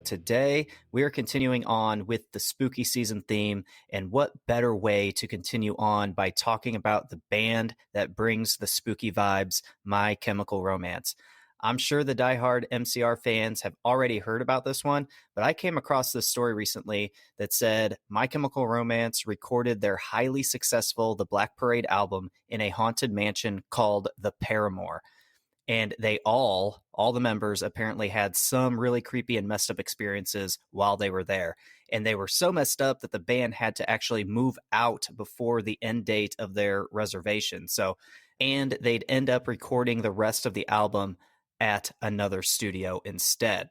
Today, we are continuing on with the spooky season theme, and what better way to continue on by talking about the band that brings the spooky vibes, My Chemical Romance. I'm sure the diehard MCR fans have already heard about this one, but I came across this story recently that said My Chemical Romance recorded their highly successful The Black Parade album in a haunted mansion called the Paramour. And they all the members apparently had some really creepy and messed up experiences while they were there. And they were so messed up that the band had to actually move out before the end date of their reservation. And they'd end up recording the rest of the album at another studio instead.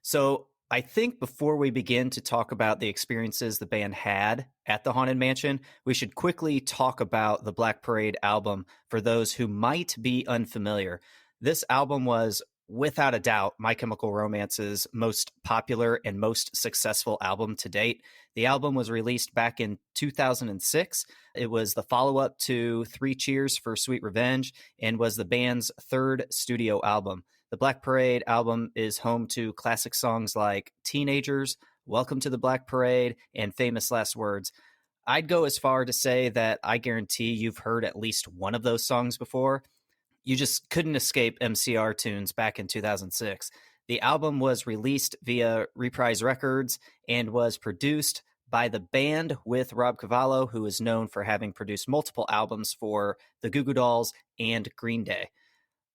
So I think before we begin to talk about the experiences the band had at the Haunted Mansion, we should quickly talk about the Black Parade album for those who might be unfamiliar. This album was, without a doubt, My Chemical Romance's most popular and most successful album to date. The album was released back in 2006. It was the follow-up to Three Cheers for Sweet Revenge and was the band's third studio album. The Black Parade album is home to classic songs like Teenagers, Welcome to the Black Parade, and Famous Last Words. I'd go as far to say that I guarantee you've heard at least one of those songs before. You just couldn't escape MCR tunes back in 2006. The album was released via Reprise Records and was produced by the band with Rob Cavallo, who is known for having produced multiple albums for the Goo Goo Dolls and Green Day.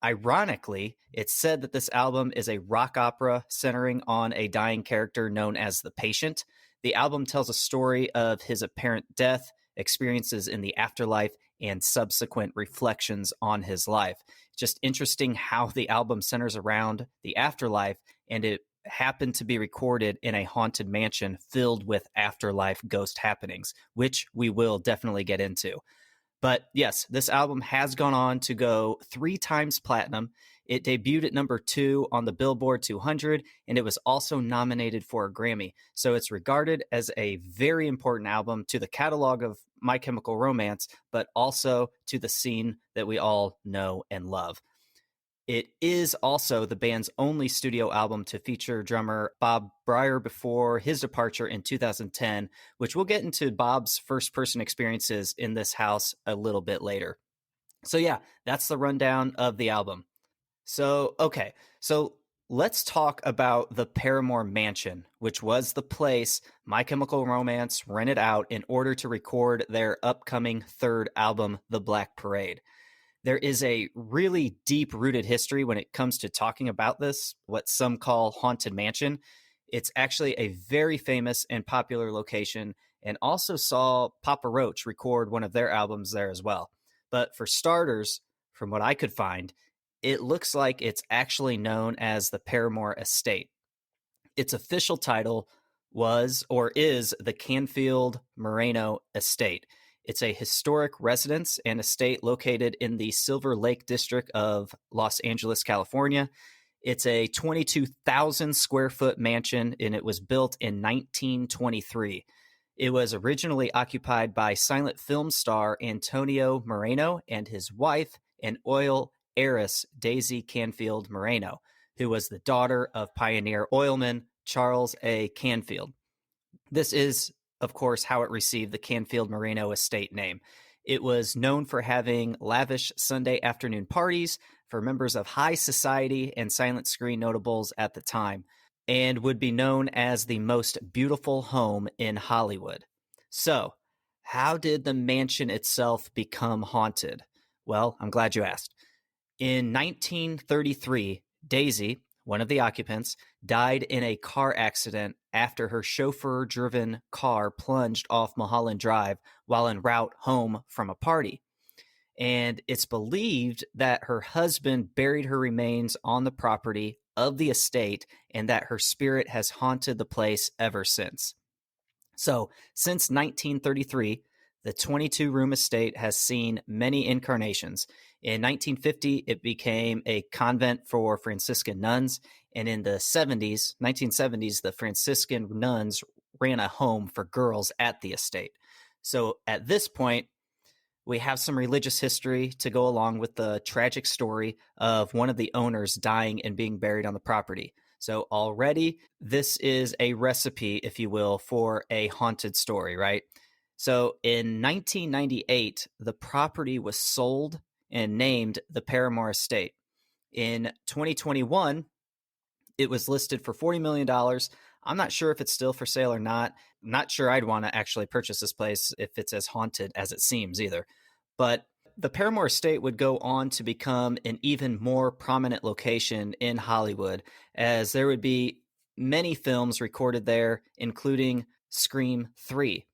Ironically, it's said that this album is a rock opera centering on a dying character known as the Patient. The album tells a story of his apparent death, experiences in the afterlife, and subsequent reflections on his life. Just interesting how the album centers around the afterlife, and it happened to be recorded in a haunted mansion filled with afterlife ghost happenings, which we will definitely get into. But yes, this album has gone on to go 3 times platinum. It debuted at number 2 on the Billboard 200, and it was also nominated for a Grammy. So it's regarded as a very important album to the catalog of My Chemical Romance, but also to the scene that we all know and love. It is also the band's only studio album to feature drummer Bob Breyer before his departure in 2010, which we'll get into Bob's first-person experiences in this house a little bit later. So yeah, that's the rundown of the album. So let's talk about the Paramour Mansion, which was the place My Chemical Romance rented out in order to record their upcoming third album, The Black Parade. There is a really deep-rooted history when it comes to talking about this, what some call Haunted Mansion. It's actually a very famous and popular location, and also saw Papa Roach record one of their albums there as well. But for starters, from what I could find, it looks like it's actually known as the Paramour Estate. Its official title was or is the Canfield Moreno Estate. It's a historic residence and estate located in the Silver Lake district of Los Angeles, California. It's a 22,000 square foot mansion, and it was built in 1923. It was originally occupied by silent film star Antonio Moreno and his wife, an oil heiress, Daisy Canfield Moreno, who was the daughter of pioneer oilman Charles A. Canfield. This is, of course, how it received the Canfield Moreno Estate name. It was known for having lavish Sunday afternoon parties for members of high society and silent screen notables at the time, and would be known as the most beautiful home in Hollywood. So, how did the mansion itself become haunted? Well, I'm glad you asked. In 1933, Daisy, one of the occupants, died in a car accident after her chauffeur-driven car plunged off Mulholland Drive while en route home from a party. And it's believed that her husband buried her remains on the property of the estate and that her spirit has haunted the place ever since. So, since 1933, the 22-room estate has seen many incarnations. In 1950, it became a convent for Franciscan nuns, and in the 1970s, the Franciscan nuns ran a home for girls at the estate. So at this point, we have some religious history to go along with the tragic story of one of the owners dying and being buried on the property. So already this is a recipe, if you will, for a haunted story, right? So in 1998, the property was sold and named the Paramour Estate. In 2021, it was listed for $40 million. I'm not sure if it's still for sale or not. Not sure I'd want to actually purchase this place if it's as haunted as it seems either. But the Paramour Estate would go on to become an even more prominent location in Hollywood, as there would be many films recorded there, including Scream 3.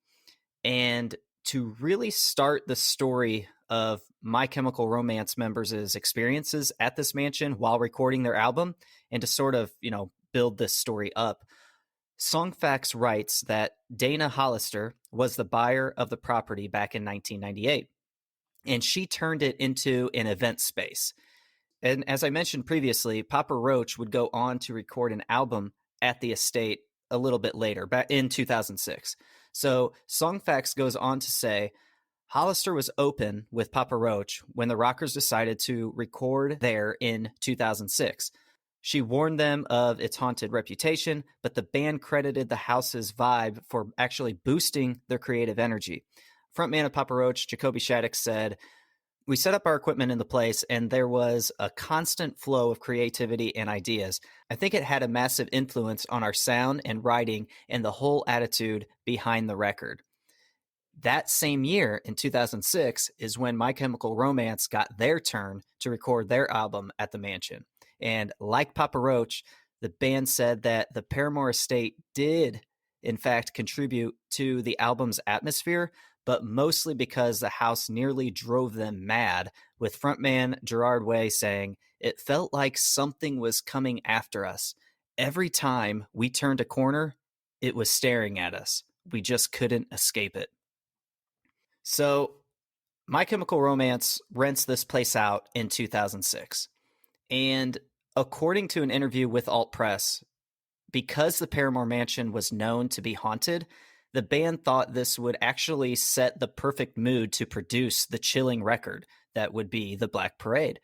And to really start the story of My Chemical Romance members' experiences at this mansion while recording their album, and to sort of, build this story up, Songfax writes that Dana Hollister was the buyer of the property back in 1998, and she turned it into an event space. And as I mentioned previously, Papa Roach would go on to record an album at the estate a little bit later, back in 2006. So Songfax goes on to say, Hollister was open with Papa Roach when the Rockers decided to record there in 2006. She warned them of its haunted reputation, but the band credited the house's vibe for actually boosting their creative energy. Frontman of Papa Roach, Jacoby Shaddix, said, "We set up our equipment in the place, and there was a constant flow of creativity and ideas. I think it had a massive influence on our sound and writing and the whole attitude behind the record." That same year, in 2006, is when My Chemical Romance got their turn to record their album at the mansion. And like Papa Roach, the band said that the Paramour Estate did, in fact, contribute to the album's atmosphere, but mostly because the house nearly drove them mad, with frontman Gerard Way saying, "It felt like something was coming after us. Every time we turned a corner, it was staring at us. We just couldn't escape it." So, My Chemical Romance rents this place out in 2006. And according to an interview with Alt Press, because the Paramour Mansion was known to be haunted, the band thought this would actually set the perfect mood to produce the chilling record that would be The Black Parade.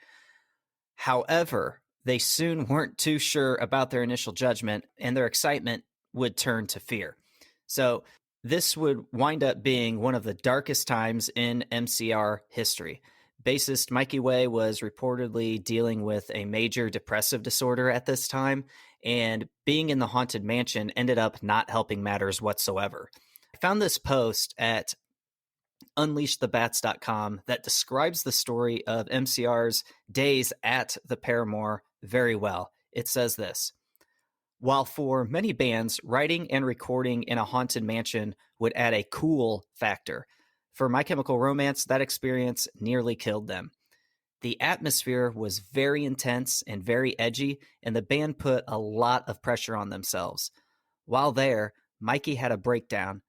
However, they soon weren't too sure about their initial judgment, and their excitement would turn to fear. So this would wind up being one of the darkest times in MCR history. Bassist Mikey Way was reportedly dealing with a major depressive disorder at this time, and being in the haunted mansion ended up not helping matters whatsoever. I found this post at unleashthebats.com that describes the story of MCR's days at the Paramour very well. It says this: "While for many bands, writing and recording in a haunted mansion would add a cool factor, for My Chemical Romance, that experience nearly killed them. The atmosphere was very intense and very edgy, and the band put a lot of pressure on themselves. While there, Mikey had a breakdown.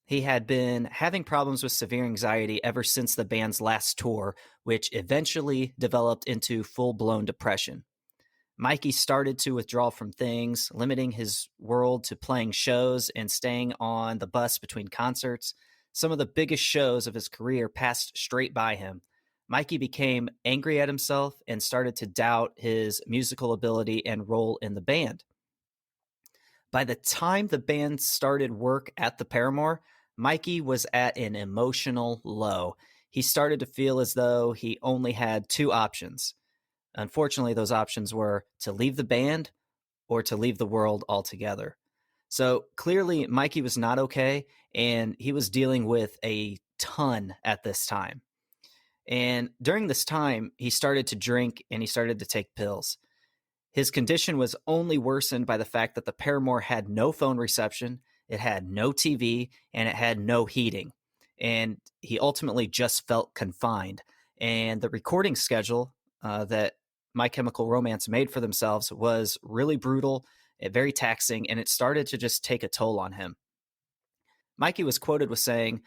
He had been having problems with severe anxiety ever since the band's last tour, which eventually developed into full-blown depression. Mikey started to withdraw from things, limiting his world to playing shows and staying on the bus between concerts. Some of the biggest shows of his career passed straight by him. Mikey became angry at himself and started to doubt his musical ability and role in the band. By the time the band started work at the Paramour, Mikey was at an emotional low. He started to feel as though he only had two options. Unfortunately, those options were to leave the band or to leave the world altogether. So clearly, Mikey was not okay, and he was dealing with a ton at this time. And during this time, he started to drink and he started to take pills. His condition was only worsened by the fact that the Paramour had no phone reception, it had no TV, and it had no heating. And he ultimately just felt confined. And the recording schedule that My Chemical Romance made for themselves was really brutal, very taxing, and it started to just take a toll on him. Mikey was quoted with saying,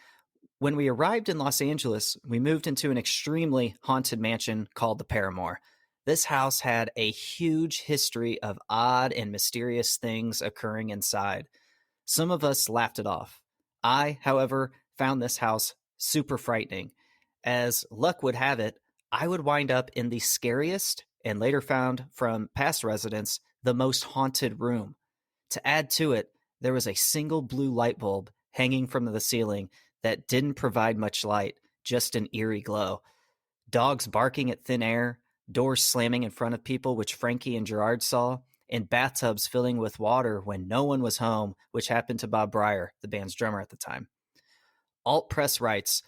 "When we arrived in Los Angeles, we moved into an extremely haunted mansion called the Paramour. This house had a huge history of odd and mysterious things occurring inside. Some of us laughed it off. I, however, found this house super frightening. As luck would have it, I would wind up in the scariest, and later found from past residents, the most haunted room. To add to it, there was a single blue light bulb hanging from the ceiling that didn't provide much light, just an eerie glow. Dogs barking at thin air, doors slamming in front of people, which Frankie and Gerard saw, and bathtubs filling with water when no one was home, which happened to Bob Breyer, the band's drummer at the time. Alt Press writes,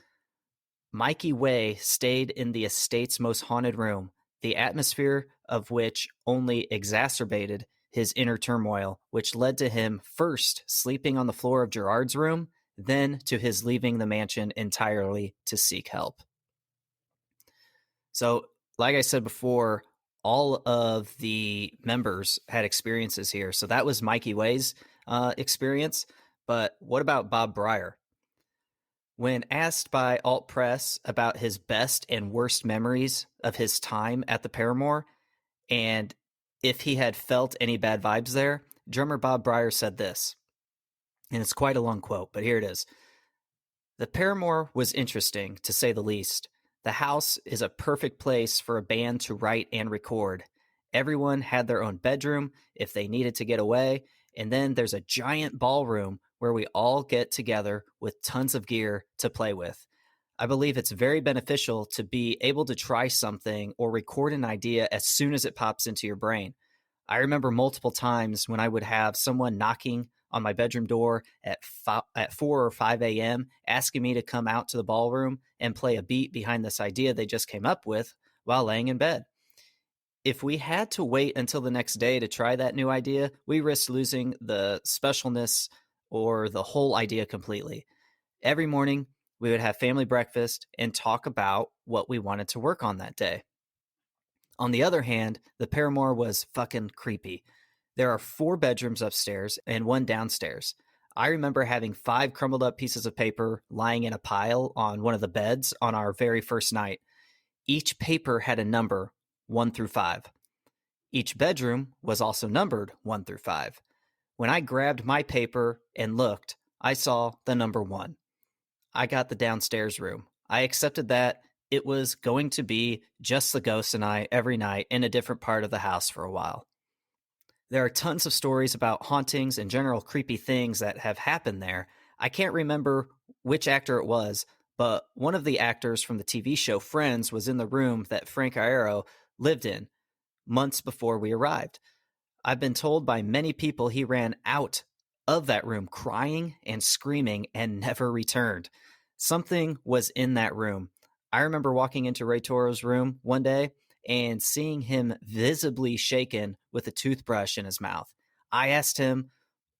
Mikey Way stayed in the estate's most haunted room, the atmosphere of which only exacerbated his inner turmoil, which led to him first sleeping on the floor of Gerard's room, then to his leaving the mansion entirely to seek help. So, like I said before, all of the members had experiences here. So that was Mikey Way's experience. But what about Bob Breyer? When asked by Alt Press about his best and worst memories of his time at the Paramour and if he had felt any bad vibes there, drummer Bob Breyer said this. And it's quite a long quote, but here it is. The Paramour was interesting, to say the least. The house is a perfect place for a band to write and record. Everyone had their own bedroom if they needed to get away, and then there's a giant ballroom where we all get together with tons of gear to play with. I believe it's very beneficial to be able to try something or record an idea as soon as it pops into your brain. I remember multiple times when I would have someone knocking on my bedroom door at 4 or 5 a.m., asking me to come out to the ballroom and play a beat behind this idea they just came up with while laying in bed. If we had to wait until the next day to try that new idea, we risked losing the specialness or the whole idea completely. Every morning, we would have family breakfast and talk about what we wanted to work on that day. On the other hand, the Paramour was fucking creepy. There are 4 bedrooms upstairs and 1 downstairs. I remember having 5 crumbled up pieces of paper lying in a pile on one of the beds on our very first night. Each paper had a number, 1 through 5. Each bedroom was also numbered 1 through 5. When I grabbed my paper and looked, I saw the number 1. I got the downstairs room. I accepted that it was going to be just the ghost and I every night in a different part of the house for a while. There are tons of stories about hauntings and general creepy things that have happened there. I can't remember which actor it was, but one of the actors from the TV show Friends was in the room that Frank Iero lived in months before we arrived. I've been told by many people he ran out of that room crying and screaming and never returned. Something was in that room. I remember walking into Ray Toro's room one day and seeing him visibly shaken with a toothbrush in his mouth. I asked him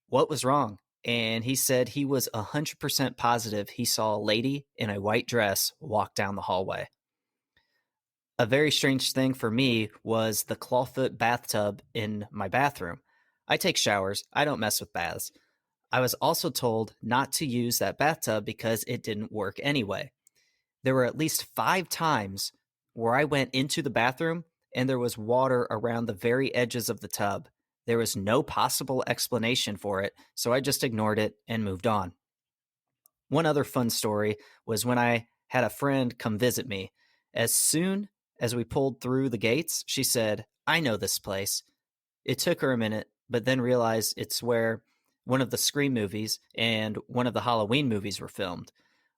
what was wrong, and he said he was 100% positive he saw a lady in a white dress walk down the hallway. A very strange thing for me was the clawfoot bathtub in my bathroom. I take showers. I don't mess with baths. I was also told not to use that bathtub because it didn't work anyway. There were at least 5 times where I went into the bathroom and there was water around the very edges of the tub. There was no possible explanation for it, so I just ignored it and moved on. One other fun story was when I had a friend come visit me. As soon as we pulled through the gates, she said, "I know this place." It took her a minute, but then realized it's where one of the Scream movies and one of the Halloween movies were filmed.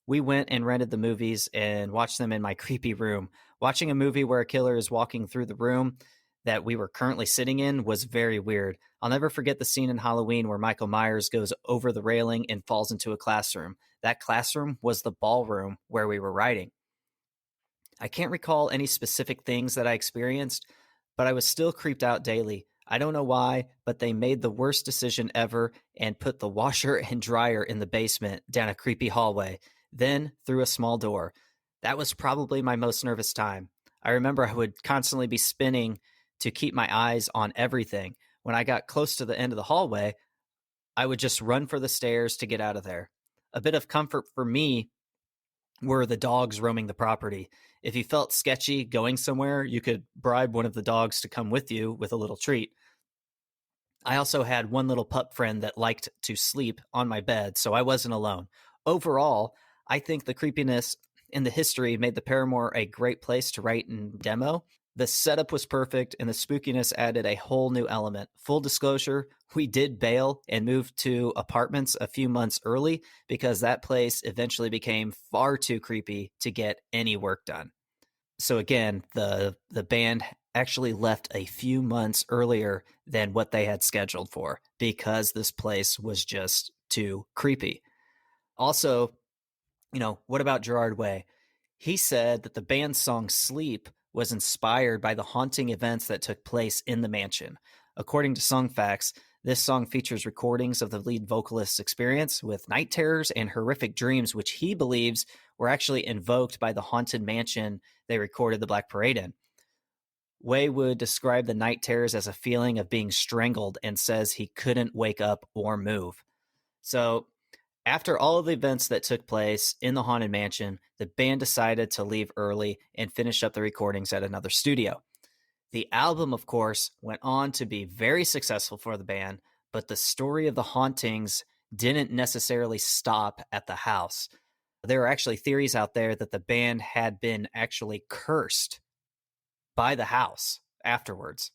We went and rented the movies and watched them in my creepy room. Watching a movie where a killer is walking through the room that we were currently sitting in was very weird. I'll never forget the scene in Halloween where Michael Myers goes over the railing and falls into a classroom. That classroom was the ballroom where we were writing. I can't recall any specific things that I experienced, but I was still creeped out daily. I don't know why, but they made the worst decision ever and put the washer and dryer in the basement down a creepy hallway, then through a small door. That was probably my most nervous time. I remember I would constantly be spinning to keep my eyes on everything. When I got close to the end of the hallway, I would just run for the stairs to get out of there. A bit of comfort for me were the dogs roaming the property. If you felt sketchy going somewhere, you could bribe one of the dogs to come with you with a little treat. I also had one little pup friend that liked to sleep on my bed, so I wasn't alone. Overall, I think the creepiness and the history made the Paramour a great place to write and demo. The setup was perfect, and the spookiness added a whole new element. Full disclosure, we did bail and move to apartments a few months early because that place eventually became far too creepy to get any work done. So again, the band actually left a few months earlier than what they had scheduled for because this place was just too creepy. Also, what about Gerard Way? He said that the band's song Sleep was inspired by the haunting events that took place in the mansion. According to Songfacts, this song features recordings of the lead vocalist's experience with night terrors and horrific dreams, which he believes were actually invoked by the haunted mansion they recorded the Black Parade in. Way would describe the night terrors as a feeling of being strangled and says he couldn't wake up or move. So after all of the events that took place in the Haunted Mansion, the band decided to leave early and finish up the recordings at another studio. The album, of course, went on to be very successful for the band, but the story of the hauntings didn't necessarily stop at the house. There are actually theories out there that the band had been actually cursed by the house afterwards.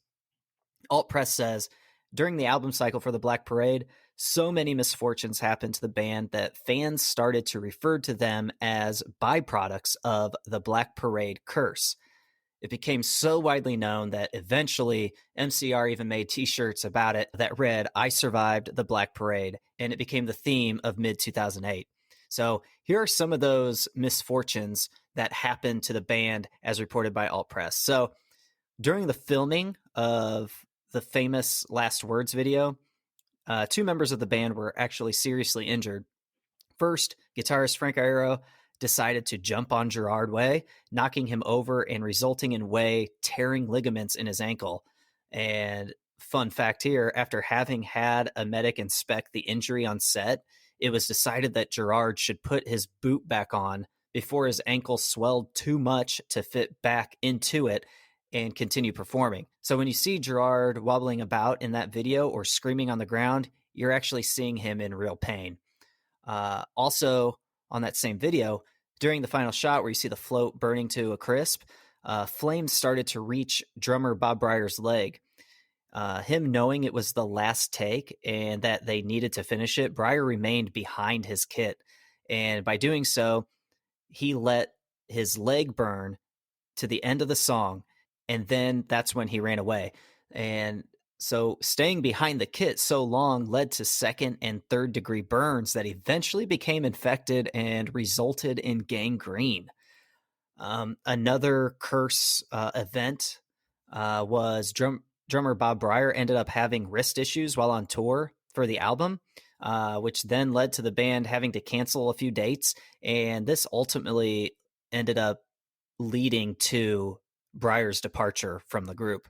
Alt Press says, during the album cycle for the Black Parade, so many misfortunes happened to the band that fans started to refer to them as byproducts of the Black Parade curse. It became so widely known that eventually MCR even made t-shirts about it that read, "I survived the Black Parade," and it became the theme of mid-2008. So here are some of those misfortunes that happened to the band as reported by Alt Press. So during the filming of the famous Last Words video, two members of the band were actually seriously injured. First, guitarist Frank Iero decided to jump on Gerard Way, knocking him over and resulting in Way tearing ligaments in his ankle. And fun fact here, after having had a medic inspect the injury on set, it was decided that Gerard should put his boot back on before his ankle swelled too much to fit back into it and continue performing. So when you see Gerard wobbling about in that video or screaming on the ground, you're actually seeing him in real pain. Also, on that same video, during the final shot where you see the float burning to a crisp, flames started to reach drummer Bob Breyer's leg. Him knowing it was the last take and that they needed to finish it, Breyer remained behind his kit. And by doing so, he let his leg burn to the end of the song. And then that's when he ran away. And so staying behind the kit so long led to second and third degree burns that eventually became infected and resulted in gangrene. Another curse event was drummer Bob Breyer ended up having wrist issues while on tour for the album, which then led to the band having to cancel a few dates. And this ultimately ended up leading to Breyer's departure from the group.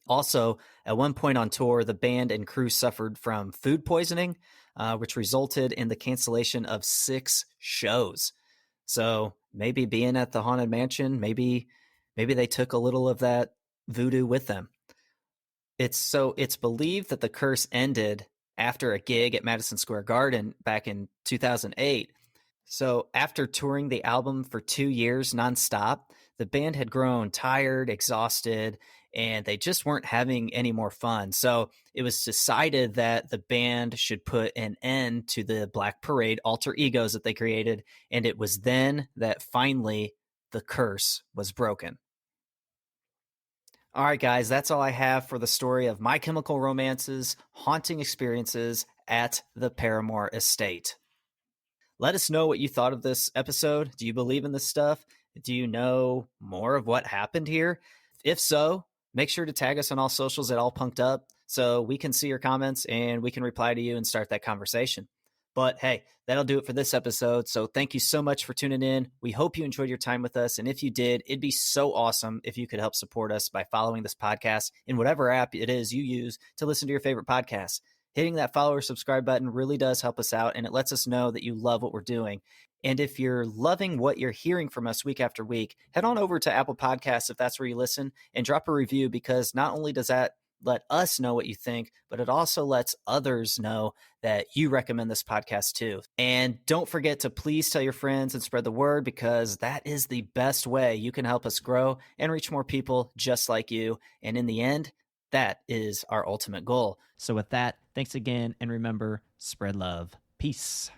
Also, at one point on tour, the band and crew suffered from food poisoning, which resulted in the cancellation of 6 shows. So maybe being at the Haunted Mansion, maybe they took a little of that voodoo with them. It's believed that the curse ended after a gig at Madison Square Garden back in 2008. So after touring the album for 2 years nonstop, the band had grown tired, exhausted, and they just weren't having any more fun. So it was decided that the band should put an end to the Black Parade alter egos that they created. And it was then that finally the curse was broken. All right, guys, that's all I have for the story of My Chemical Romance's haunting experiences at the Paramour Estate. Let us know what you thought of this episode. Do you believe in this stuff? Do you know more of what happened here? If so, make sure to tag us on all socials at All Punked Up so we can see your comments and we can reply to you and start that conversation. But hey, that'll do it for this episode. So thank you so much for tuning in. We hope you enjoyed your time with us. And if you did, it'd be so awesome if you could help support us by following this podcast in whatever app it is you use to listen to your favorite podcasts. Hitting that follow or subscribe button really does help us out, and it lets us know that you love what we're doing. And if you're loving what you're hearing from us week after week, head on over to Apple Podcasts if that's where you listen and drop a review, because not only does that let us know what you think, but it also lets others know that you recommend this podcast too. And don't forget to please tell your friends and spread the word, because that is the best way you can help us grow and reach more people just like you. And in the end, that is our ultimate goal. So with that, thanks again. And remember, spread love. Peace.